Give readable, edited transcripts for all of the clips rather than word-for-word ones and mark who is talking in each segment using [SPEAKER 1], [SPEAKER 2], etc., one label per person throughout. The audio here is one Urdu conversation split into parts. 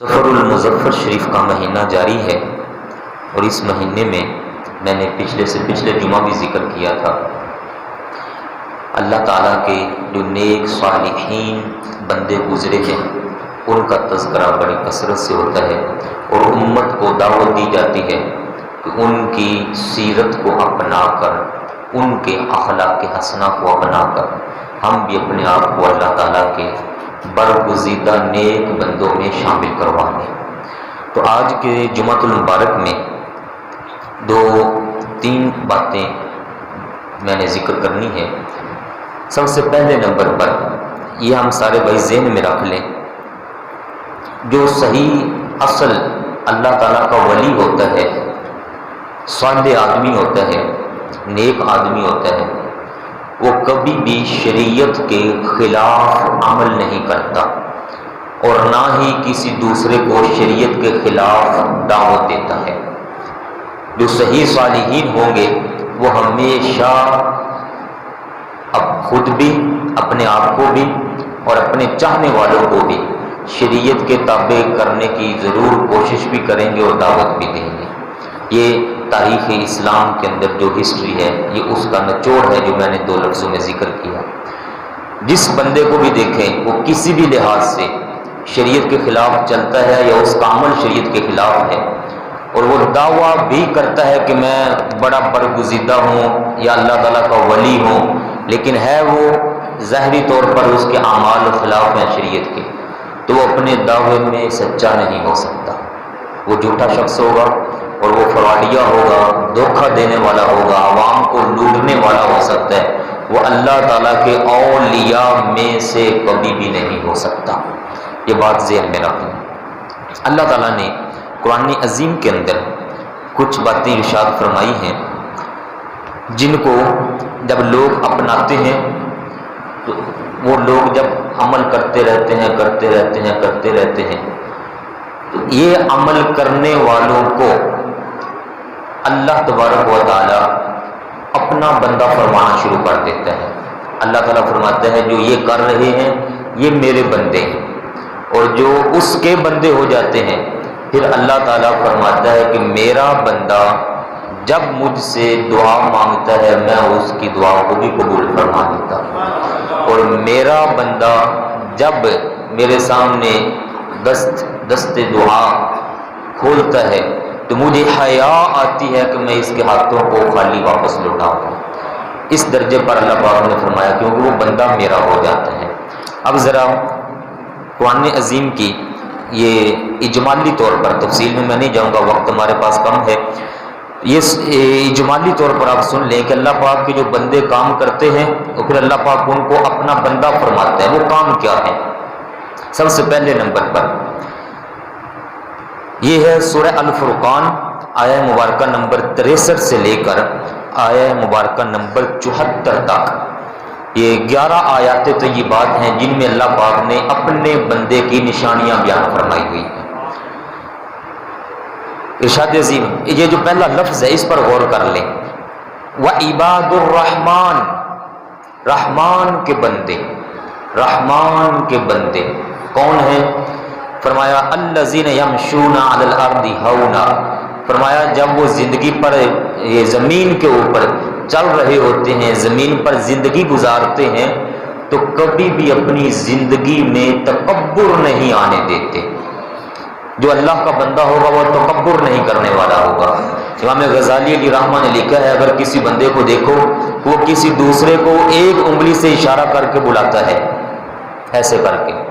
[SPEAKER 1] سفر المظفر شریف کا مہینہ جاری ہے اور اس مہینے میں نے پچھلے سے پچھلے جمعہ بھی ذکر کیا تھا، اللہ تعالیٰ کے جو نیک صالحین بندے گزرے ہیں ان کا تذکرہ بڑی کثرت سے ہوتا ہے اور امت کو دعوت دی جاتی ہے کہ ان کی سیرت کو اپنا کر، ان کے اخلاق حسنہ کو اپنا کر ہم بھی اپنے آپ کو اللہ تعالیٰ کے برگزیدہ نیک بندوں میں شامل کروائیں۔ تو آج کے جمعۃ المبارک میں تین باتیں میں نے ذکر کرنی ہے۔ سب سے پہلے نمبر پر یہ ہم سارے بھائی ذہن میں رکھ لیں، جو صحیح اصل اللہ تعالیٰ کا ولی ہوتا ہے، صالح آدمی ہوتا ہے، نیک آدمی ہوتا ہے، وہ کبھی بھی شریعت کے خلاف عمل نہیں کرتا اور نہ ہی کسی دوسرے کو شریعت کے خلاف دعوت دیتا ہے۔ جو صحیح صالحین ہوں گے وہ ہمیشہ اب خود بھی، اپنے آپ کو بھی اور اپنے چاہنے والوں کو بھی شریعت کے تابع کرنے کی ضرور کوشش بھی کریں گے اور دعوت بھی دیں گے۔ یہ تاریخ اسلام کے اندر جو ہسٹری ہے یہ اس کا نچوڑ ہے جو میں نے 2 لفظوں میں ذکر کیا۔ جس بندے کو بھی دیکھیں وہ کسی بھی لحاظ سے شریعت کے خلاف چلتا ہے یا اس کا عمل شریعت کے خلاف ہے اور وہ دعویٰ بھی کرتا ہے کہ میں بڑا برگزیدہ ہوں یا اللہ تعالیٰ کا ولی ہوں، لیکن ہے وہ ظاہری طور پر اس کے اعمال خلاف ہیں شریعت کے، تو وہ اپنے دعوے میں سچا نہیں ہو سکتا۔ وہ جھوٹا شخص ہوگا اور وہ فراڈیہ ہوگا، دھوکہ دینے والا ہوگا، عوام کو لوٹنے والا ہو سکتا ہے، وہ اللہ تعالیٰ کے اولیاء میں سے کبھی بھی نہیں ہو سکتا۔ یہ بات ذہن میں رکھیں۔ اللہ تعالیٰ نے قرآن عظیم کے اندر کچھ باتیں ارشاد فرمائی ہیں جن کو جب لوگ اپناتے ہیں تو وہ لوگ جب عمل کرتے رہتے ہیں تو یہ عمل کرنے والوں کو اللہ تبارک و تعالی اپنا بندہ فرمانا شروع کر دیتا ہے۔ اللہ تعالیٰ فرماتا ہے جو یہ کر رہے ہیں یہ میرے بندے ہیں، اور جو اس کے بندے ہو جاتے ہیں پھر اللہ تعالیٰ فرماتا ہے کہ میرا بندہ جب مجھ سے دعا مانگتا ہے میں اس کی دعا کو بھی قبول فرما دیتا ہوں، اور میرا بندہ جب میرے سامنے دست دعا کھولتا ہے تو مجھے حیا آتی ہے کہ میں اس کے ہاتھوں کو خالی واپس لوٹاؤں۔ اس درجے پر اللہ پاک نے فرمایا کیونکہ وہ بندہ میرا ہو جاتا ہے۔ اب ذرا قرآن عظیم کی یہ اجمالی طور پر، تفصیل میں نہیں جاؤں گا، وقت ہمارے پاس کم ہے، یہ اجمالی طور پر آپ سن لیں کہ اللہ پاک کے جو بندے کام کرتے ہیں اور پھر اللہ پاک ان کو اپنا بندہ فرماتا ہے، وہ کام کیا ہے۔ سب سے پہلے نمبر پر یہ ہے سورہ الفرقان، آیہ مبارکہ نمبر 63 سے لے کر آیہ مبارکہ نمبر 74 تک۔ یہ 11 آیات طیبات ہیں جن میں اللہ پاک نے اپنے بندے کی نشانیاں بیان فرمائی ہوئی ہیں۔ ارشاد عظیم، یہ جو پہلا لفظ ہے اس پر غور کر لیں، وَعِبَادُ الرحمن، رحمان کے بندے، رحمان کے بندے کون ہیں؟ فرمایا الذین یمشون علی الارض ہونا، فرمایا جب وہ زندگی پر، یہ زمین کے اوپر چل رہے ہوتے ہیں، زمین پر زندگی گزارتے ہیں تو کبھی بھی اپنی زندگی میں تکبر نہیں آنے دیتے۔ جو اللہ کا بندہ ہوگا وہ تکبر نہیں کرنے والا ہوگا۔ امام غزالی علیہ رحمہ نے لکھا ہے اگر کسی بندے کو دیکھو وہ کسی دوسرے کو ایک انگلی سے اشارہ کر کے بلاتا ہے، ایسے کر کے،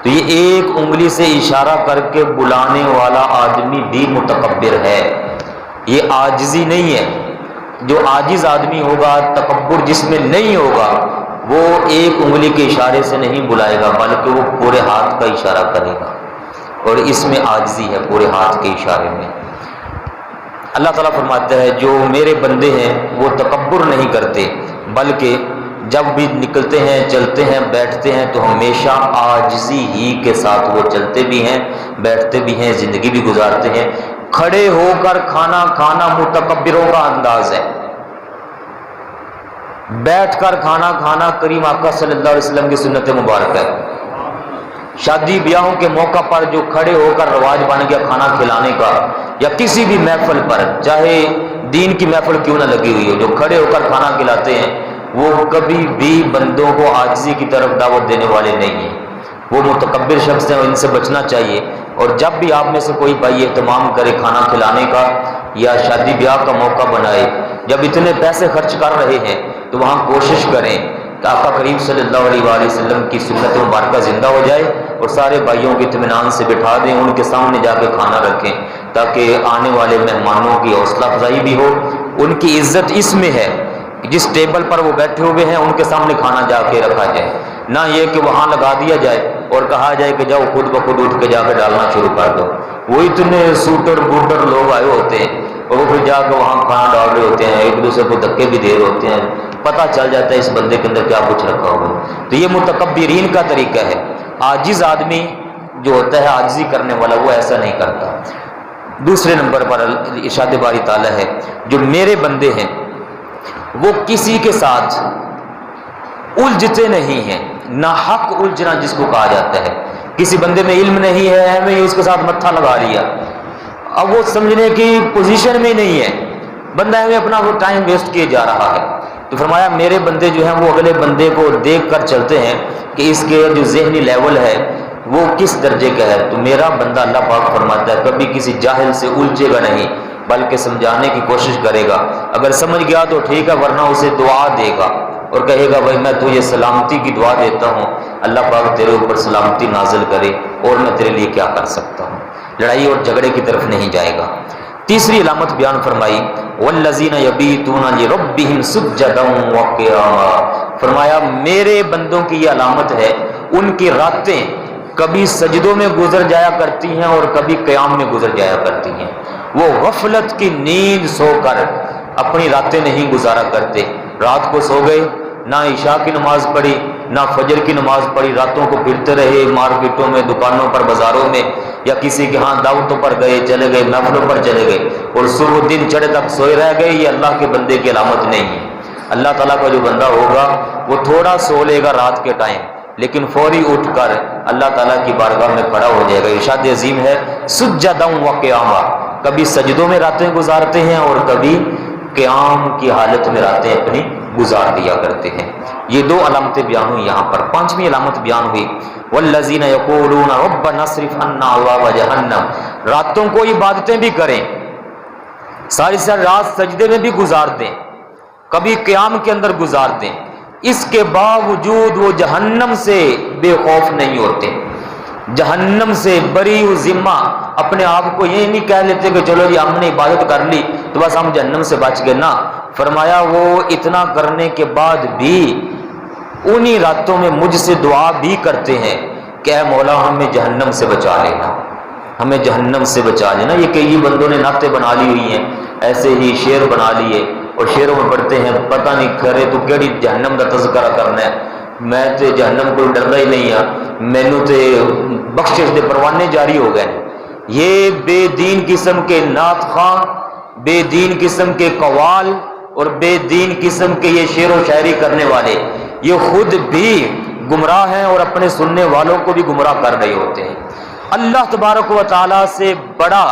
[SPEAKER 1] تو یہ ایک انگلی سے اشارہ کر کے بلانے والا آدمی بھی متکبر ہے، یہ عاجزی نہیں ہے۔ جو عاجز آدمی ہوگا، تکبر جس میں نہیں ہوگا، وہ ایک انگلی کے اشارے سے نہیں بلائے گا بلکہ وہ پورے ہاتھ کا اشارہ کرے گا، اور اس میں عاجزی ہے، پورے ہاتھ کے اشارے میں۔ اللہ تعالیٰ فرماتا ہے جو میرے بندے ہیں وہ تکبر نہیں کرتے بلکہ جب بھی نکلتے ہیں، چلتے ہیں، بیٹھتے ہیں تو ہمیشہ عاجزی ہی کے ساتھ وہ چلتے بھی ہیں، بیٹھتے بھی ہیں، زندگی بھی گزارتے ہیں۔ کھڑے ہو کر کھانا کھانا متکبروں کا انداز ہے، بیٹھ کر کھانا کھانا کریم آقا صلی اللہ علیہ وسلم کی سنت مبارک ہے۔ شادی بیاہوں کے موقع پر جو کھڑے ہو کر رواج بن گیا کھانا کھلانے کا، یا کسی بھی محفل پر، چاہے دین کی محفل کیوں نہ لگی ہوئی ہو، جو کھڑے ہو کر کھانا کھلاتے ہیں وہ کبھی بھی بندوں کو عاجزی کی طرف دعوت دینے والے نہیں ہیں، وہ متکبر شخص ہیں، ان سے بچنا چاہیے۔ اور جب بھی آپ میں سے کوئی بھائی اہتمام کرے کھانا کھلانے کا یا شادی بیاہ کا موقع بنائے، جب اتنے پیسے خرچ کر رہے ہیں تو وہاں کوشش کریں کہ آقا کریم صلی اللہ علیہ وآلہ وسلم کی سنت مبارکہ زندہ ہو جائے، اور سارے بھائیوں کو اطمینان سے بٹھا دیں، ان کے سامنے جا کے کھانا رکھیں، تاکہ آنے والے مہمانوں کی حوصلہ افزائی بھی ہو۔ ان کی عزت اس میں ہے کہ جس ٹیبل پر وہ بیٹھے ہوئے ہیں ان کے سامنے کھانا جا کے رکھا جائے، نہ یہ کہ وہاں لگا دیا جائے اور کہا جائے کہ جاؤ خود بخود اٹھ کے جا کے ڈالنا شروع کر دو۔ وہ اتنے سوٹر بوٹر لوگ آئے ہوتے ہیں اور وہ پھر جا کے وہاں کھانا ڈال رہے ہوتے ہیں، ایک دوسرے کو دھکے بھی دے رہے ہوتے ہیں، پتہ چل جاتا ہے اس بندے کے اندر کیا کچھ رکھا ہوا ہے۔ تو یہ متکبرین کا طریقہ ہے۔ عاجز آدمی جو ہوتا ہے، عاجزی کرنے والا، وہ ایسا نہیں کرتا۔ دوسرے نمبر پر ارشاد باری تعالیٰ ہے جو میرے بندے ہیں وہ کسی کے ساتھ الجھتے نہیں ہیں، ناحق الجھنا جس کو کہا جاتا ہے۔ کسی بندے میں علم نہیں ہے، ہمیں اس کے ساتھ متھا لگا لیا، اب وہ سمجھنے کی پوزیشن میں نہیں ہے، بندہ ہمیں اپنا وہ ٹائم ویسٹ کیے جا رہا ہے۔ تو فرمایا میرے بندے جو ہیں وہ اگلے بندے کو دیکھ کر چلتے ہیں کہ اس کے جو ذہنی لیول ہے وہ کس درجے کا ہے۔ تو میرا بندہ اللہ پاک فرماتا ہے کبھی کسی جاہل سے الجھے گا نہیں، بلکہ سمجھانے کی کوشش کرے گا، اگر سمجھ گیا تو ٹھیک ہے، ورنہ اسے دعا دے گا اور کہے گا بھائی میں تجھے سلامتی کی دعا دیتا ہوں، اللہ پاک تیرے اوپر سلامتی نازل کرے، اور میں تیرے لیے کیا کر سکتا ہوں۔ لڑائی اور جھگڑے کی طرف نہیں جائے گا۔ تیسری علامت بیان فرمائی والذین یبیتون لربہم سجدا وقیاما، فرمایا میرے بندوں کی یہ علامت ہے، ان کی راتیں کبھی سجدوں میں گزر جایا کرتی ہیں اور کبھی قیام میں گزر جایا کرتی ہیں۔ وہ غفلت کی نیند سو کر اپنی راتیں نہیں گزارا کرتے، رات کو سو گئے، نہ عشاء کی نماز پڑھی نہ فجر کی نماز پڑھی، راتوں کو پھرتے رہے مارکیٹوں میں، دکانوں پر، بازاروں میں، یا کسی کے ہاں دعوتوں پر گئے، چلے گئے، محفلوں پر چلے گئے اور صبح دن چڑھے تک سوئے رہ گئے، یہ اللہ کے بندے کی علامت نہیں ہے۔ اللہ تعالیٰ کا جو بندہ ہوگا وہ تھوڑا سو لے گا رات کے ٹائم، لیکن فوری اٹھ کر اللہ تعالیٰ کی بارگاہ میں کھڑا ہو جائے گا۔ ارشاد عظیم ہے سجدا وقیاما، کبھی سجدوں میں راتیں گزارتے ہیں اور کبھی قیام کی حالت میں راتیں اپنی گزار دیا کرتے ہیں۔ یہ دو علامتیں بیان ہوئی یہاں پر۔ پانچویں علامت بیان ہوئی والذین یقولون ربنا اصرف عنا عذاب جہنم، راتوں کو عبادتیں بھی کریں، ساری ساری رات سجدے میں بھی گزار دیں، کبھی قیام کے اندر گزار دیں، اس کے باوجود وہ جہنم سے بے خوف نہیں ہوتے، جہنم سے بری و ذمہ اپنے آپ کو یہ نہیں کہہ لیتے کہ چلو جی ہم نے عبادت کر لی تو بس ہم جہنم سے بچ گئے، نہ، فرمایا وہ اتنا کرنے کے بعد بھی انہی راتوں میں مجھ سے دعا بھی کرتے ہیں کہ اے مولا ہمیں جہنم سے بچا لینا، ہمیں جہنم سے بچا لینا۔ یہ کئی بندوں نے نعتیں بنا لی ہوئی ہیں، ایسے ہی شعر بنا لیے اور شعروں میں پڑھتے ہیں پتہ نہیں کرے تو کیڑی جہنم کا تذکرہ کرنا ہے، میں تے جہنم کو ڈردا ہی نہیں ہاں، مینوں تے بخشش دے پروانے جاری ہو گئے۔ یہ بے دین قسم کے نعت خواں، بے دین قسم کے قوال اور بے دین قسم کے یہ شعر و شاعری کرنے والے یہ خود بھی گمراہ ہیں اور اپنے سننے والوں کو بھی گمراہ کر رہے ہوتے ہیں۔ اللہ تبارک و تعالیٰ سے بڑا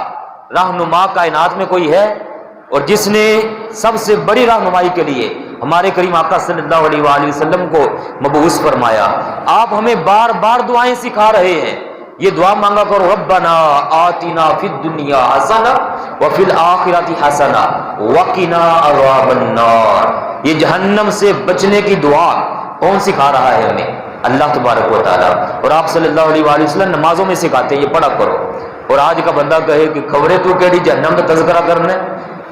[SPEAKER 1] رہنما کائنات میں کوئی ہے؟ اور جس نے سب سے بڑی رہنمائی کے لیے ہمارے کریم آقا صلی اللہ علیہ وآلہ وسلم کو مبعوث فرمایا، آپ ہمیں بار بار دعائیں سکھا رہے ہیں۔ یہ دعا مانگا کرو ربنا آتنا فی الدنیا حسنہ وفی الآخرۃ حسنہ وقنا عذاب النار۔ یہ جہنم سے بچنے کی دعا کون سکھا رہا ہے ہمیں؟ اللہ تبارک و تعالیٰ، اور آپ صلی اللہ علیہ وآلہ وسلم نمازوں میں سکھاتے ہیں یہ پڑھا کرو۔ اور آج کا بندہ کہے کہ خبریں تو کیڑی جہنم کا تذکرہ کرنا ہے۔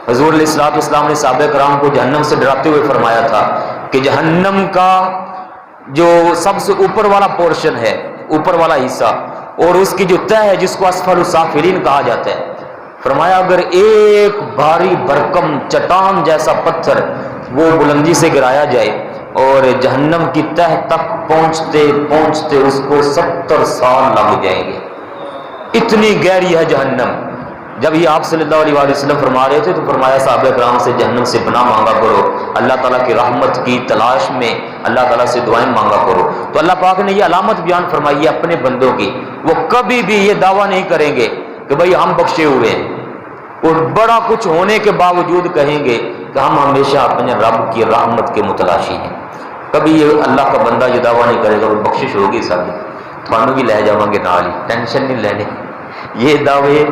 [SPEAKER 1] حضور علیہ الصلوۃ والسلام نے صحابہ کرام کو جہنم سے ڈراتے ہوئے فرمایا تھا کہ جہنم کا جو سب سے اوپر والا پورشن ہے، اوپر والا حصہ، اور اس کی جو تہ ہے جس کو اسفل السافلین کہا جاتا ہے، فرمایا اگر ایک بھاری بھرکم چٹان جیسا پتھر وہ بلندی سے گرایا جائے اور جہنم کی تہ تک پہنچتے پہنچتے اس کو 70 سال لگ جائیں گے، اتنی گہری ہے جہنم۔ جب یہ آپ صلی اللہ علیہ وسلم فرما رہے تھے تو فرمایا صحابہ کرام سے جہنم سے پناہ مانگا کرو، اللہ تعالیٰ کی رحمت کی تلاش میں اللہ تعالیٰ سے دعائیں مانگا کرو۔ تو اللہ پاک نے یہ علامت بیان فرمائی ہے اپنے بندوں کی، وہ کبھی بھی یہ دعویٰ نہیں کریں گے کہ بھئی ہم بخشے ہوئے ہیں، اور بڑا کچھ ہونے کے باوجود کہیں گے کہ ہم ہمیشہ اپنے رب کی رحمت کے متلاشی ہیں۔ کبھی یہ اللہ کا بندہ یہ دعویٰ نہیں کرے گا وہ بخشش ہوگی سب تھانوں بھی لے جاؤں گے نال ہی، ٹینشن نہیں لینے۔ یہ دعوے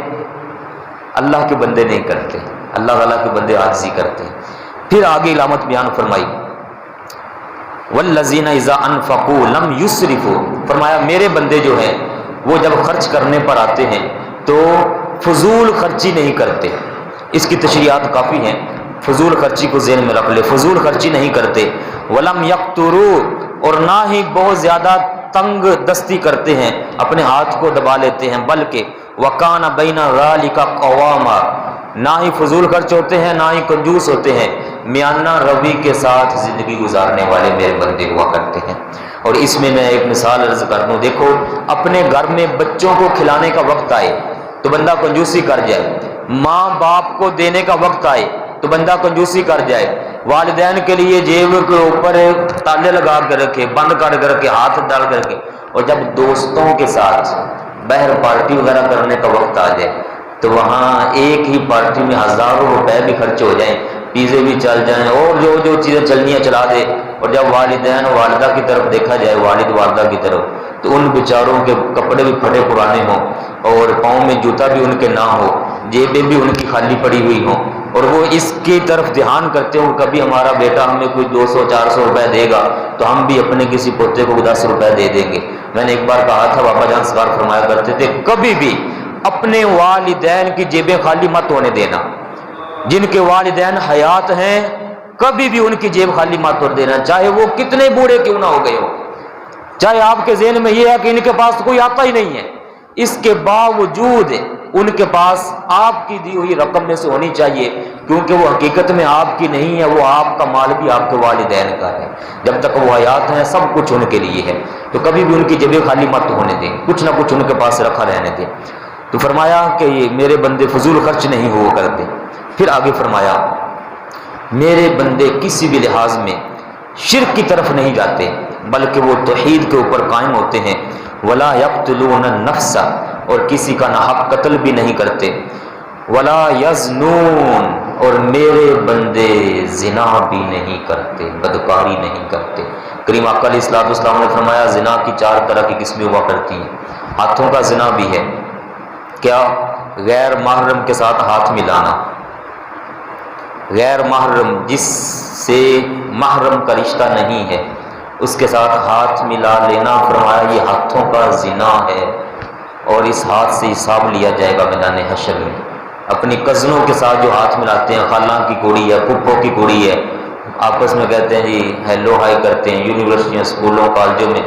[SPEAKER 1] اللہ کے بندے نہیں کرتے، اللہ تعالیٰ کے بندے عاجزی کرتے ہیں۔ پھر آگے علامت بیان فرمائی والذین اذا انفقوا لم یسرفوا، فرمایا میرے بندے جو ہیں وہ جب خرچ کرنے پر آتے ہیں تو فضول خرچی نہیں کرتے۔ اس کی تشریحات کافی ہیں، فضول خرچی کو ذہن میں رکھ لے، فضول خرچی نہیں کرتے۔ ولم یقتروا، اور نہ ہی بہت زیادہ تنگ دستی کرتے ہیں، اپنے ہاتھ کو دبا لیتے ہیں، بلکہ وکان بین ذالک قواما، نہ ہی فضول خرچ ہوتے ہیں نہ ہی کنجوس ہوتے ہیں، میانہ روی کے ساتھ زندگی گزارنے والے میرے بندے ہوا کرتے ہیں۔ اور اس میں ایک مثال عرض کر دوں، دیکھو اپنے گھر میں بچوں کو کھلانے کا وقت آئے تو بندہ کنجوسی کر جائے، ماں باپ کو دینے کا وقت آئے تو بندہ کنجوسی کر جائے، والدین کے لیے جیب کے اوپر تالے لگا کے رکھے، بند کر کے ہاتھ ڈال کر کے، اور جب دوستوں کے ساتھ باہر پارٹی وغیرہ کرنے کا وقت آ جائے تو وہاں ایک ہی پارٹی میں ہزاروں روپے بھی خرچ ہو جائیں، پیزے بھی چل جائیں اور جو چیزیں چلنی ہیں چلا دے، اور جب والدین اور والدہ کی طرف دیکھا جائے، والد والدہ کی طرف، تو ان بیچاروں کے کپڑے بھی پھٹے پرانے ہوں اور پاؤں میں جوتا بھی ان کے نہ ہو، جیبیں بھی ان کی خالی پڑی ہوئی ہوں، اور وہ اس کی طرف دھیان کرتے ہوں کبھی ہمارا بیٹا ہمیں کوئی 200-400 روپے دے گا تو ہم بھی اپنے کسی پوتے کو 10 روپے دے دیں گے۔ میں نے ایک بار کہا تھا، بابا جان سرکار فرمایا کرتے تھے کبھی بھی اپنے والدین کی جیبیں خالی مت ہونے دینا، جن کے والدین حیات ہیں کبھی بھی ان کی جیب خالی مت ہونے دینا، چاہے وہ کتنے بوڑھے کیوں نہ ہو گئے ہو، چاہے آپ کے ذہن میں یہ ہے کہ ان کے پاس کوئی آتا ہی نہیں ہے، اس کے باوجود ان کے پاس آپ کی دی ہوئی رقم میں سے ہونی چاہیے، کیونکہ وہ حقیقت میں آپ کی نہیں ہے، وہ آپ کا مال بھی آپ کے والدین کا ہے، جب تک وہ حیات ہیں سب کچھ ان کے لیے ہے، تو کبھی بھی ان کی جیبیں خالی مت ہونے دیں، کچھ نہ کچھ ان کے پاس رکھا رہنے دیں۔ تو فرمایا کہ یہ میرے بندے فضول خرچ نہیں ہوا کرتے۔ پھر آگے فرمایا میرے بندے کسی بھی لحاظ میں شرک کی طرف نہیں جاتے بلکہ وہ توحید کے اوپر قائم ہوتے ہیں، ولا یقتلون النفس، اور کسی کا ناحق قتل بھی نہیں کرتے، ولا یزنون، اور میرے بندے زنا بھی نہیں کرتے، بدکاری نہیں کرتے۔ کریم آقا علیہ الصلوۃ والسلام نے فرمایا زنا کی 4 طرح کی قسمیں ہوا کرتی ہیں۔ ہاتھوں کا زنا بھی ہے، کیا؟ غیر محرم کے ساتھ ہاتھ ملانا، غیر محرم جس سے محرم کا رشتہ نہیں ہے اس کے ساتھ ہاتھ ملا لینا، فرمایا یہ ہاتھوں کا زنا ہے، اور اس ہاتھ سے حساب لیا جائے گا میدان حشر میں۔ اپنی کزنوں کے ساتھ جو ہاتھ ملاتے ہیں، خالہ کی کوڑی ہے، پھپھو کی کوڑی ہے، آپس میں کہتے ہیں جی ہیلو ہائی کرتے ہیں یونیورسٹیوں اسکولوں کالجوں میں،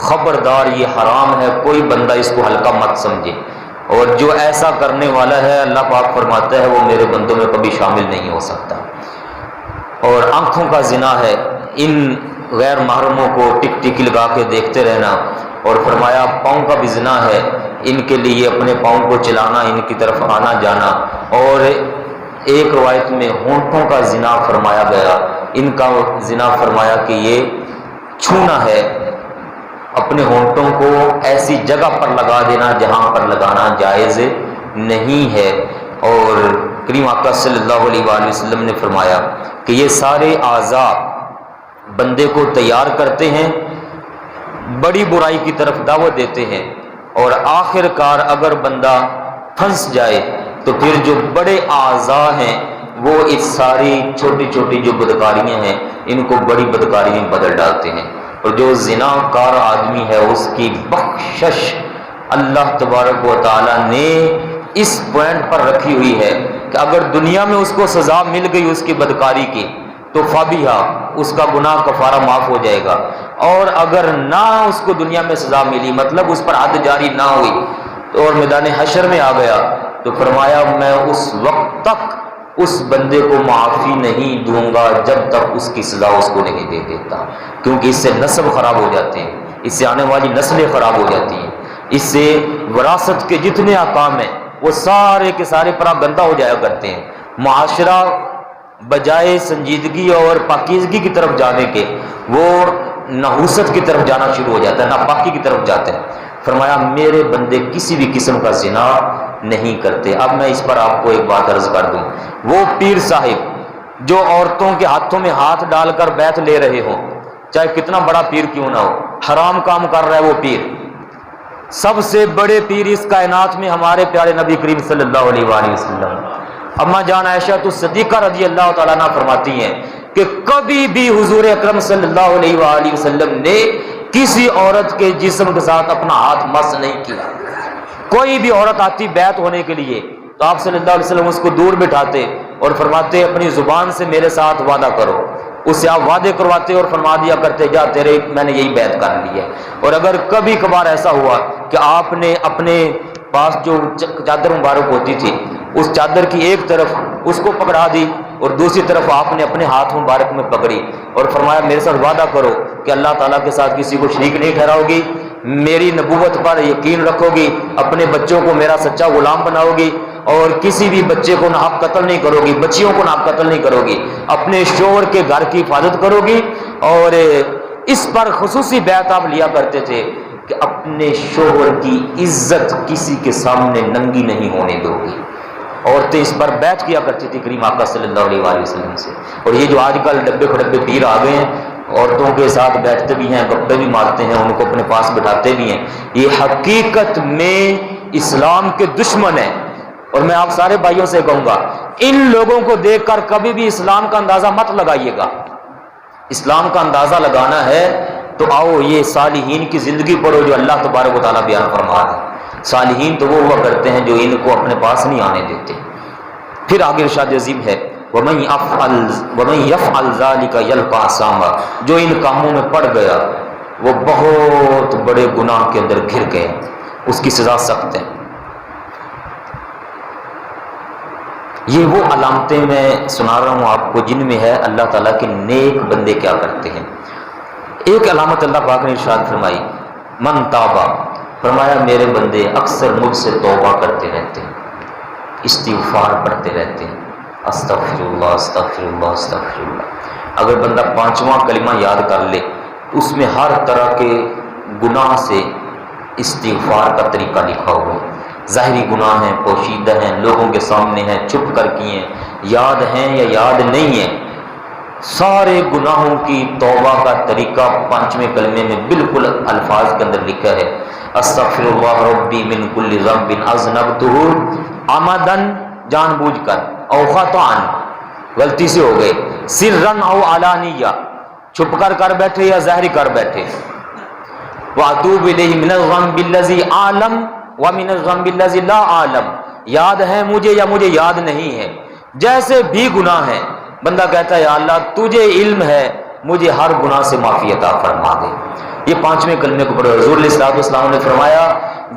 [SPEAKER 1] خبردار یہ حرام ہے، کوئی بندہ اس کو ہلکا مت سمجھے، اور جو ایسا کرنے والا ہے اللہ پاک فرماتا ہے وہ میرے بندوں میں کبھی شامل نہیں ہو سکتا۔ اور آنکھوں کا زنا ہے، ان غیر محرموں کو ٹک ٹک لگا کے دیکھتے رہنا، اور فرمایا پاؤں کا بھی زنا ہے، ان کے لیے اپنے پاؤں کو چلانا، ان کی طرف آنا جانا، اور ایک روایت میں ہونٹوں کا زنا فرمایا گیا، ان کا زنا فرمایا کہ یہ چھونا ہے، اپنے ہونٹوں کو ایسی جگہ پر لگا دینا جہاں پر لگانا جائز نہیں ہے۔ اور کریم آقا صلی اللہ علیہ وآلہ وسلم نے فرمایا کہ یہ سارے اعضاء بندے کو تیار کرتے ہیں، بڑی برائی کی طرف دعوت دیتے ہیں، اور آخر کار اگر بندہ پھنس جائے تو پھر جو بڑے اعضاء ہیں وہ اس ساری چھوٹی چھوٹی جو بدکاریاں ہیں ان کو بڑی بدکاری میں بدل ڈالتے ہیں، اور جو زنا کار آدمی ہے اس کی بخشش اللہ تبارک و تعالی نے اس پوائنٹ پر رکھی ہوئی ہے کہ اگر دنیا میں اس کو سزا مل گئی اس کی بدکاری کی تو فابیہا، اس کا گناہ کفارہ معاف ہو جائے گا، اور اگر نہ اس کو دنیا میں سزا ملی، مطلب اس پر حد جاری نہ ہوئی، تو اور میدان حشر میں آ گیا، تو فرمایا میں اس وقت تک اس بندے کو معافی نہیں دوں گا جب تک اس کی سزا اس کو نہیں دے دیتا، کیونکہ اس سے نسب خراب ہو جاتے ہیں، اس سے آنے والی نسلیں خراب ہو جاتی ہیں، اس سے وراثت کے جتنے احکام ہیں وہ سارے کے سارے پراگندہ ہو جایا کرتے ہیں. معاشرہ بجائے سنجیدگی اور پاکیزگی کی طرف جانے کے وہ نحوست کی طرف جانا شروع ہو جاتا ہے، ناپاکی کی طرف جاتے ہیں. فرمایا میرے بندے کسی بھی قسم کا زنا نہیں کرتے. اب میں اس پر آپ کو ایک بات عرض کر دوں، وہ پیر صاحب جو عورتوں کے ہاتھوں میں ہاتھ ڈال کر بیعت لے رہے ہوں، چاہے کتنا بڑا پیر کیوں نہ ہو، حرام کام کر رہا ہے وہ پیر. سب سے بڑے پیر اس کائنات میں ہمارے پیارے نبی کریم صلی اللہ علیہ وآلہ وسلم. اما جان عائشہ صدیقہ رضی اللہ تعالیٰ عنہ فرماتی ہیں کہ کبھی بھی حضور اکرم صلی اللہ علیہ وآلہ وسلم نے کسی عورت کے جسم کے ساتھ اپنا ہاتھ مس نہیں کیا. کوئی بھی عورت آتی بیعت ہونے کے لیے تو آپ صلی اللہ علیہ وسلم اس کو دور بٹھاتے اور فرماتے اپنی زبان سے میرے ساتھ وعدہ کرو. اس سے آپ وعدے کرواتے اور فرما دیا کرتے جا تیرے میں نے یہی بیعت کر لی ہے. اور اگر کبھی کبھار ایسا ہوا کہ آپ نے اپنے پاس جو چادر مبارک ہوتی تھی اس چادر کی ایک طرف اس کو پکڑا دی اور دوسری طرف آپ نے اپنے ہاتھ مبارک میں پکڑی اور فرمایا میرے ساتھ وعدہ کرو کہ اللہ تعالیٰ کے ساتھ کسی کو شریک نہیں ٹھہراؤ گی، میری نبوت پر یقین رکھو گی، اپنے بچوں کو میرا سچا غلام بناؤ گی اور کسی بھی بچے کو ناحق قتل نہیں کرو گی، بچیوں کو ناحق قتل نہیں کرو گی، اپنے شوہر کے گھر کی حفاظت کرو گی. اور اس پر خصوصی بیعت آپ لیا کرتے تھے کہ اپنے شوہر کی عزت کسی کے سامنے ننگی نہیں ہونے دو گی. عورتیں اس پر بیعت کیا کرتی تھی کریم آقا صلی اللہ علیہ وآلہ وسلم سے. اور یہ جو آج کل ڈبے کھڑبے پیر آ گئے ہیں، عورتوں کے ساتھ بیٹھتے بھی ہیں، گپے بھی مارتے ہیں، ان کو اپنے پاس بٹھاتے بھی ہیں، یہ حقیقت میں اسلام کے دشمن ہیں. اور میں آپ سارے بھائیوں سے کہوں گا ان لوگوں کو دیکھ کر کبھی بھی اسلام کا اندازہ مت لگائیے گا. اسلام کا اندازہ لگانا ہے تو آؤ یہ صالحین کی زندگی پڑھو جو اللہ تبارک و تعالیٰ بیان فرما رہے ہیں. صالحین تو وہ ہوا کرتے ہیں جو ان کو اپنے پاس نہیں آنے دیتے. پھر آگے ارشاد عظیم ہے وَمَن يَفْعَلْ ذَلِكَ يَلْقَ عَصَامًا، جو ان کاموں میں پڑ گیا وہ بہت بڑے گناہ کے اندر گھر گیا، اس کی سزا سخت ہے. یہ وہ علامتیں میں سنا رہا ہوں آپ کو جن میں ہے اللہ تعالیٰ کے نیک بندے کیا کرتے ہیں. ایک علامت اللہ پاک نے ارشاد فرمائی من تابا، فرمایا میرے بندے اکثر مجھ سے توبہ کرتے رہتے ہیں، استغفار پڑھتے رہتے ہیں، استغفر اللہ استغفر اللہ استغفر اللہ. اگر بندہ 5واں کلمہ یاد کر لے تو اس میں ہر طرح کے گناہ سے استغفار کا طریقہ لکھا ہوا ہے. ظاہری گناہ ہیں، پوشیدہ ہیں، لوگوں کے سامنے ہیں، چھپ کر کیے ہیں، یاد ہیں یا یاد نہیں ہیں، سارے گناہوں کی توبہ کا طریقہ 5ویں کلمے میں بالکل الفاظ کے اندر لکھا ہے. استغفر اللہ ربی من کل ذنب اذنبتہ عمدن، جان بوجھ کر، او خطأ، غلطی سے ہو گئے، سرًا او علانیہ، چھپ کر بیٹھے یا ظاہری کر بیٹھے، واتوب الیہ من الذنب الذی اعلم ومن الذنب الذی لا اعلم، یاد ہے مجھے یا مجھے یاد نہیں ہے. جیسے بھی گناہ ہیں بندہ کہتا ہے یا اللہ تجھے علم ہے، مجھے ہر گناہ سے معافی عطا فرما دے. یہ 5ویں کلمے کو پڑھو. حضور علیہ الصلوۃ والسلام نے فرمایا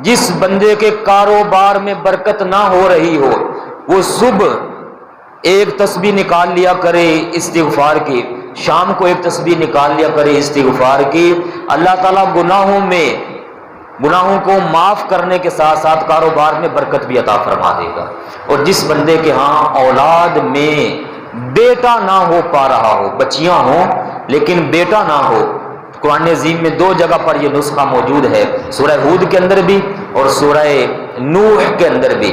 [SPEAKER 1] جس بندے کے کاروبار میں برکت نہ ہو رہی ہو وہ صبح ایک تسبیح نکال لیا کرے استغفار کی، شام کو ایک تسبیح نکال لیا کرے استغفار کی، اللہ تعالیٰ گناہوں کو معاف کرنے کے ساتھ ساتھ کاروبار میں برکت بھی عطا فرما دے گا. اور جس بندے کے ہاں اولاد میں بیٹا نہ ہو پا رہا ہو، بچیاں ہوں لیکن بیٹا نہ ہو، قرآن عظیم میں 2 جگہ پر یہ نسخہ موجود ہے، سورہ ہود کے اندر بھی اور سورہ نوح کے اندر بھی،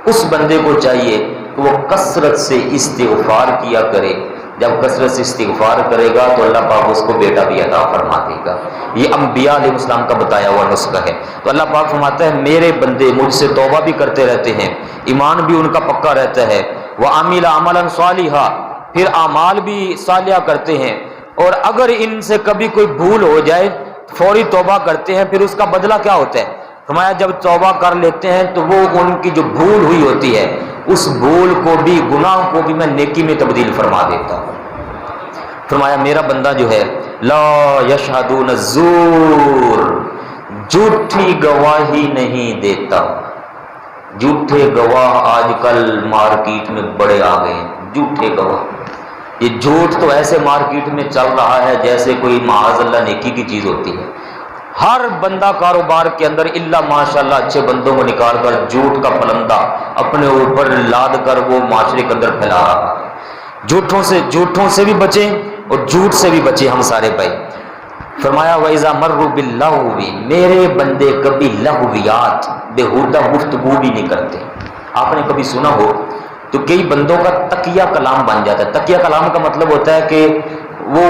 [SPEAKER 1] اس بندے کو چاہیے کہ وہ کثرت سے استغفار کیا کرے. جب کثرت سے استغفار کرے گا تو اللہ پاک اس کو بیٹا بھی عطا فرما دے گا. یہ انبیاء علیہ السلام کا بتایا ہوا نسخہ ہے. تو اللہ پاک فرماتا ہے میرے بندے مجھ سے توبہ بھی کرتے رہتے ہیں، ایمان بھی ان کا پکا رہتا ہے، وَعَمِلَ عَمَلًا صَالِحًا، پھر اعمال بھی صالحہ کرتے ہیں، اور اگر ان سے کبھی کوئی بھول ہو جائے فوری توبہ کرتے ہیں. پھر اس کا بدلہ کیا ہوتا ہے؟ فرمایا جب توبہ کر لیتے ہیں تو وہ ان کی جو بھول ہوئی ہوتی ہے اس بھول کو بھی، گناہ کو بھی میں نیکی میں تبدیل فرما دیتا ہوں. فرمایا میرا بندہ جو ہے لا یشہدون الزور، جھوٹی گواہی نہیں دیتا. جھوٹے گواہ آج کل مارکیٹ میں بڑے آ گئے ہیں، جھوٹے گواہ. یہ جھوٹ تو ایسے مارکیٹ میں چل رہا ہے جیسے کوئی معاذ اللہ نیکی کی چیز ہوتی ہے. ہر بندہ کاروبار کے اندر الا ماشاءاللہ اچھے بندوں کو نکال کر جھوٹ کا پلندہ اپنے اوپر لاد کر وہ معاشرے کے اندر پھیلا رہا ہے۔ جھوٹوں سے بھی بچیں اور جھوٹ سے بھی بچیں ہم سارے بھائی۔ فرمایا وَإِذَا مَرُّوا بِاللَّغْوِ، میرے بندے کبھی لغویات بےہودہ گفتگو بھی نہیں کرتے۔ آپ نے کبھی سنا ہو تو کئی بندوں کا تکیہ کلام بن جاتا ہے۔ تکیہ کلام کا مطلب ہوتا ہے کہ وہ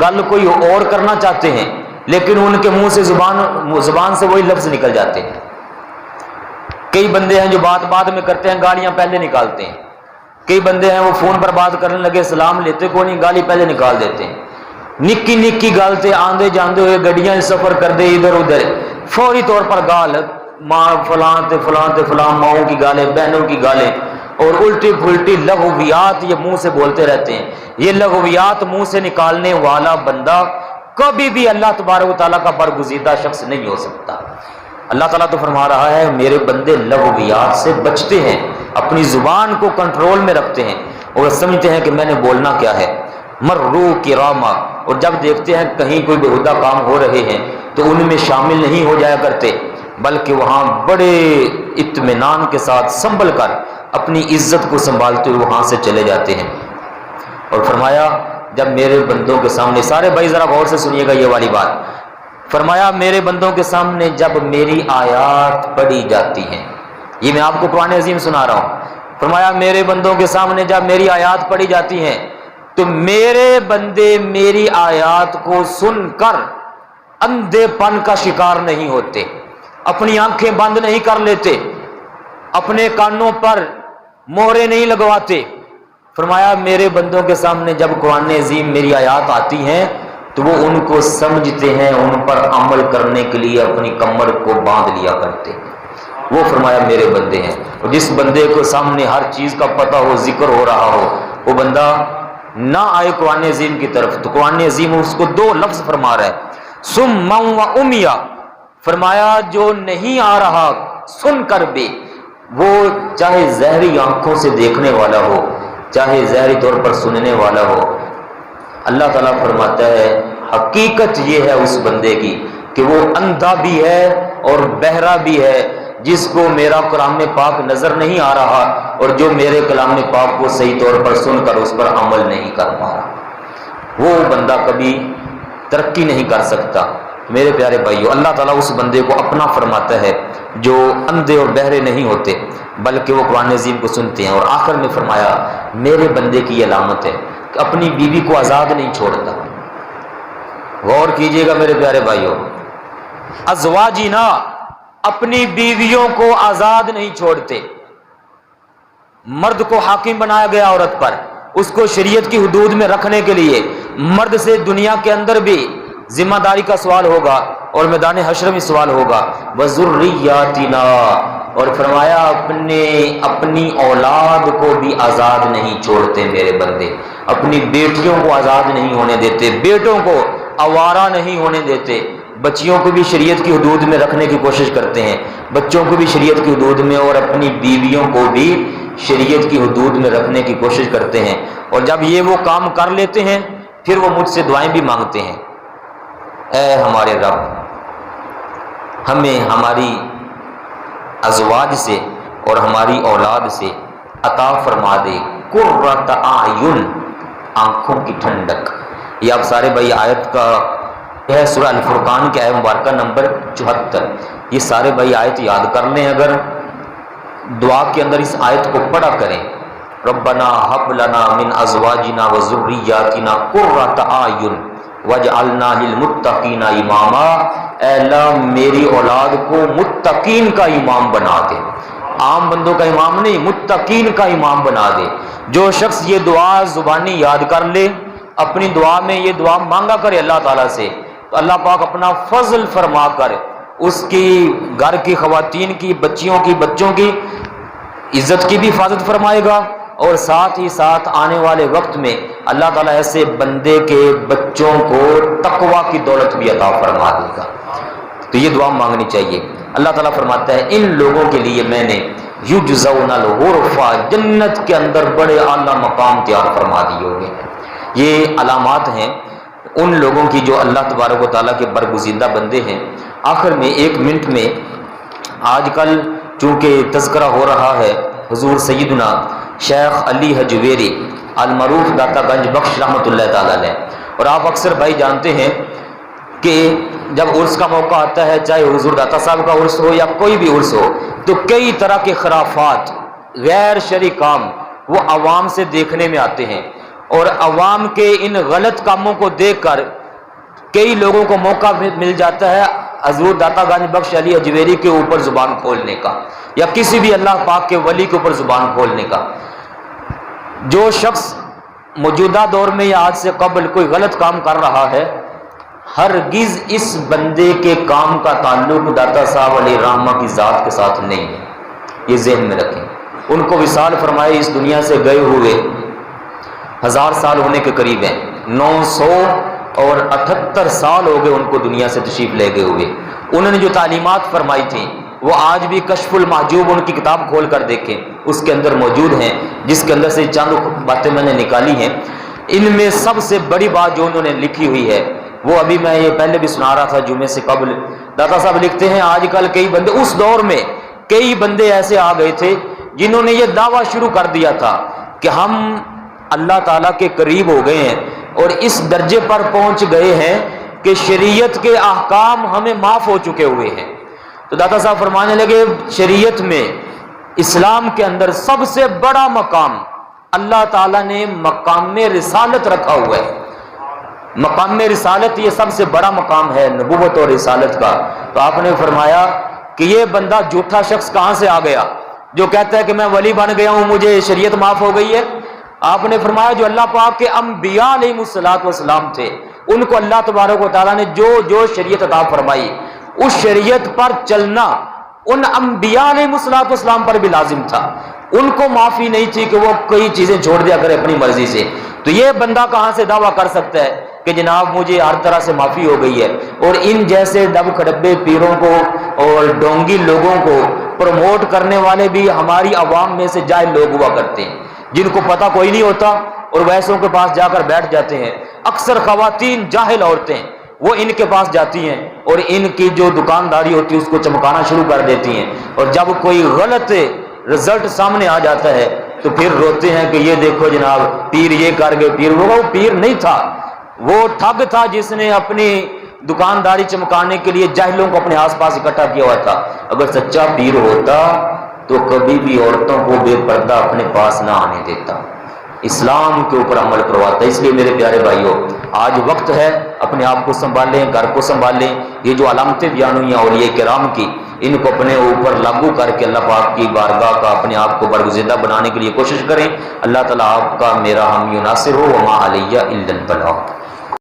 [SPEAKER 1] گل کوئی اور کرنا چاہتے ہیں لیکن ان کے منہ سے زبان سے وہی لفظ نکل جاتے ہیں۔ کئی بندے ہیں جو بات میں کرتے ہیں، گالیاں پہلے نکالتے ہیں۔ کئی بندے ہیں وہ فون پر بات کرنے لگے، سلام لیتے کو نہیں، گالی پہلے نکال دیتے ہیں۔ نکی نکی گال تے آندے جاندے ہوئے گڈیاں سفر کر دے ادھر ادھر، فوری طور پر گال، ماں فلاں تے فلاں تے فلاں، ماؤں کی گالیں، بہنوں کی گالیں، اور الٹی پھلٹی لغویات یہ منہ سے بولتے رہتے ہیں۔ یہ لغویات منہ سے نکالنے والا بندہ کبھی بھی اللہ تبارک و تعالیٰ کا برگزیدہ شخص نہیں ہو سکتا۔ اللہ تعالیٰ تو فرما رہا ہے میرے بندے لغویات سے بچتے ہیں، اپنی زبان کو کنٹرول میں رکھتے ہیں اور سمجھتے ہیں کہ میں نے بولنا کیا ہے۔ مرو کراما، اور جب دیکھتے ہیں کہیں کوئی بےہودہ کام ہو رہے ہیں تو ان میں شامل نہیں ہو جایا کرتے، بلکہ وہاں بڑے اطمینان کے ساتھ سنبھل کر اپنی عزت کو سنبھالتے ہوئے وہاں سے چلے جاتے ہیں۔ اور فرمایا جب میرے بندوں کے سامنے، سارے بھائی ذرا غور سے سنیے گا یہ والی بات، فرمایا میرے بندوں کے سامنے جب میری آیات پڑھی جاتی ہیں، یہ میں آپ کو قرآن عظیم سنا رہا ہوں، فرمایا میرے بندوں کے سامنے جب میری آیات پڑھی جاتی ہیں تو میرے بندے میری آیات کو سن کر اندھے پن کا شکار نہیں ہوتے، اپنی آنکھیں بند نہیں کر لیتے، اپنے کانوں پر مہرے نہیں لگواتے۔ فرمایا میرے بندوں کے سامنے جب قرآن عظیم میری آیات آتی ہیں تو وہ ان کو سمجھتے ہیں، ان پر عمل کرنے کے لیے اپنی کمر کو باندھ لیا کرتے ہیں۔ وہ فرمایا میرے بندے ہیں۔ اور جس بندے کو سامنے ہر چیز کا پتہ ہو، ذکر ہو رہا ہو، وہ بندہ نہ آئے قرآن عظیم کی طرف تو قرآن عظیم اس کو دو لفظ فرما رہا ہے، سُمًّا وَعُمْيًا، فرمایا جو نہیں آ رہا سن کر بھی، وہ چاہے ظاہری آنکھوں سے دیکھنے والا ہو چاہے ظاہری طور پر سننے والا ہو، اللہ تعالیٰ فرماتا ہے حقیقت یہ ہے اس بندے کی کہ وہ اندھا بھی ہے اور بہرا بھی ہے، جس کو میرا کلام پاک نظر نہیں آ رہا اور جو میرے کلام پاک کو صحیح طور پر سن کر اس پر عمل نہیں کر پا رہا، وہ بندہ کبھی ترقی نہیں کر سکتا۔ میرے پیارے بھائیو، اللہ تعالیٰ اس بندے کو اپنا فرماتا ہے جو اندھے اور بہرے نہیں ہوتے بلکہ وہ قرآن عظیم کو سنتے ہیں۔ اور آخر میں فرمایا میرے بندے کی یہ علامت ہے کہ اپنی بیوی کو آزاد نہیں چھوڑتا۔ غور کیجئے گا میرے پیارے بھائیو، ازواجنا، اپنی بیویوں کو آزاد نہیں چھوڑتے۔ مرد کو حاکم بنایا گیا عورت پر، اس کو شریعت کی حدود میں رکھنے کے لیے مرد سے دنیا کے اندر بھی ذمہ داری کا سوال ہوگا اور میدان حشر میں سوال ہوگا۔ وذریاتنا، اور فرمایا اپنی اولاد کو بھی آزاد نہیں چھوڑتے میرے بندے، اپنی بیٹیوں کو آزاد نہیں ہونے دیتے، بیٹوں کو آوارہ نہیں ہونے دیتے، بچیوں کو بھی شریعت کی حدود میں رکھنے کی کوشش کرتے ہیں، بچوں کو بھی شریعت کی حدود میں اور اپنی بیویوں کو بھی شریعت کی حدود میں رکھنے کی کوشش کرتے ہیں۔ اور جب یہ وہ کام کر لیتے ہیں پھر وہ مجھ سے دعائیں بھی مانگتے ہیں، اے ہمارے رب ہمیں ہماری ازواج سے اور ہماری اولاد سے عطا فرما دے قرۃ اعین، آنکھوں کی ٹھنڈک۔ یہ آپ سارے بھائی آیت کا ہے سورہ الفرقان کے آیت مبارکہ نمبر 74، یہ سارے بھائی آیت یاد کر لیں، اگر دعا کے اندر اس آیت کو پڑھا کریں، ربنا ہب لنا من ازواجنا وذریاتنا قرۃ اعین وجعلنا للمتقین اماما، اے اللہ میری اولاد کو متقین کا امام بنا دے، عام بندوں کا امام نہیں، متقین کا امام بنا دے۔ جو شخص یہ دعا زبانی یاد کر لے، اپنی دعا میں یہ دعا مانگا کرے اللہ تعالیٰ سے، تو اللہ پاک اپنا فضل فرما کر اس کی گھر کی خواتین کی، بچیوں کی، بچوں کی عزت کی بھی حفاظت فرمائے گا، اور ساتھ ہی ساتھ آنے والے وقت میں اللہ تعالیٰ ایسے بندے کے بچوں کو تقوی کی دولت بھی عطا فرما دے گا۔ تو یہ دعا مانگنی چاہیے۔ اللہ تعالیٰ فرماتا ہے ان لوگوں کے لیے میں نے یجزون الغرفہ، جنت کے اندر بڑے اعلیٰ مقام تیار فرما دیے ہوئے ہیں۔ یہ علامات ہیں ان لوگوں کی جو اللہ تبارک و تعالیٰ کے برگزیدہ بندے ہیں۔ آخر میں 1 منٹ میں، آج کل چونکہ تذکرہ ہو رہا ہے حضور سیدنا شیخ علی حجویری المعروف داتا گنج بخش رحمۃ اللہ تعالیٰ علیہ، اور آپ اکثر بھائی جانتے ہیں کہ جب عرس کا موقع آتا ہے، چاہے حضور داتا صاحب کا عرس ہو یا کوئی بھی عرس ہو، تو کئی طرح کے خرافات، غیر شرعی کام وہ عوام سے دیکھنے میں آتے ہیں، اور عوام کے ان غلط کاموں کو دیکھ کر کئی لوگوں کو موقع مل جاتا ہے حضور داتا گنج بخش علی حجویری کے اوپر زبان کھولنے کا، یا کسی بھی اللہ پاک کے ولی کے اوپر زبان کھولنے کا۔ جو شخص موجودہ دور میں یا آج سے قبل کوئی غلط کام کر رہا ہے، ہرگز اس بندے کے کام کا تعلق داتا صاحب علیہ رحمہ کی ذات کے ساتھ نہیں ہے، یہ ذہن میں رکھیں۔ ان کو وصال فرمائے اس دنیا سے گئے ہوئے 1000 سال ہونے کے قریب ہیں، 978 سال ہو گئے ان کو دنیا سے تشریف لے گئے ہوئے۔ انہوں نے جو تعلیمات فرمائی تھیں وہ آج بھی کشف المحجوب ان کی کتاب کھول کر دیکھیں، اس کے اندر موجود ہیں، جس کے اندر سے چند باتیں میں نے نکالی ہیں۔ ان میں سب سے بڑی بات جو انہوں نے لکھی ہوئی ہے وہ ابھی میں یہ پہلے بھی سنا رہا تھا جمعے سے قبل، داتا صاحب لکھتے ہیں آج کل کئی بندے، اس دور میں کئی بندے ایسے آ گئے تھے جنہوں نے یہ دعویٰ شروع کر دیا تھا کہ ہم اللہ تعالیٰ کے قریب ہو گئے ہیں، اور اس درجے پر پہنچ گئے ہیں کہ شریعت کے احکام ہمیں معاف ہو چکے ہوئے ہیں۔ تو داتا صاحب فرمانے لگے شریعت میں، اسلام کے اندر سب سے بڑا مقام اللہ تعالیٰ نے مقام رسالت رکھا ہوا ہے۔ مقام رسالت یہ سب سے بڑا مقام ہے نبوت اور رسالت کا۔ تو آپ نے فرمایا کہ یہ بندہ جھوٹا شخص کہاں سے آ گیا جو کہتا ہے کہ میں ولی بن گیا ہوں، مجھے شریعت معاف ہو گئی ہے؟ آپ نے فرمایا جو اللہ پاک کے انبیاء علیہ السلام تھے، ان کو اللہ تبارک و تعالیٰ نے جو شریعت عطا فرمائی، اس شریعت پر چلنا ان انبیاء علیہ السلام پر بھی لازم تھا۔ ان کو معافی نہیں تھی کہ وہ کئی چیزیں چھوڑ دیا کرے اپنی مرضی سے۔ تو یہ بندہ کہاں سے دعویٰ کر سکتا ہے کہ جناب مجھے ہر طرح سے معافی ہو گئی ہے؟ اور ان جیسے ڈب کھڑبے پیروں کو اور ڈونگی لوگوں کو پروموٹ کرنے والے بھی ہماری عوام میں سے جاہل لوگ ہوا کرتے ہیں، جن کو پتہ کوئی نہیں ہوتا اور ویسوں کے پاس جا کر بیٹھ جاتے ہیں۔ اکثر خواتین جاہل عورتیں وہ ان کے پاس جاتی ہیں اور ان کی جو دکانداری ہوتی ہے اس کو چمکانا شروع کر دیتی ہیں، اور جب کوئی غلط رزلٹ سامنے آ جاتا ہے تو پھر روتے ہیں کہ یہ دیکھو جناب پیر یہ کر گئے۔ وہ پیر نہیں تھا، وہ ٹھگ تھا جس نے اپنی دکانداری چمکانے کے لیے جاہلوں کو اپنے آس پاس اکٹھا کیا ہوا تھا۔ اگر سچا پیر ہوتا تو کبھی بھی عورتوں کو بے پردہ اپنے پاس نہ آنے دیتا، اسلام کے اوپر عمل کرواتا۔ اس لیے میرے پیارے بھائیوں، آج وقت ہے اپنے آپ کو سنبھالیں، گھر کو سنبھالیں۔ یہ جو علامتیں بیان ہوئی ہیں اولیاء کرام کی، ان کو اپنے اوپر لاگو کر کے اللہ پاک کی بارگاہ کا اپنے آپ کو برگزیدہ بنانے کے لیے کوشش کریں۔ اللہ تعالیٰ آپ کا میرا حامی و ناصر ہو۔ وما علیہ الا البلاغ۔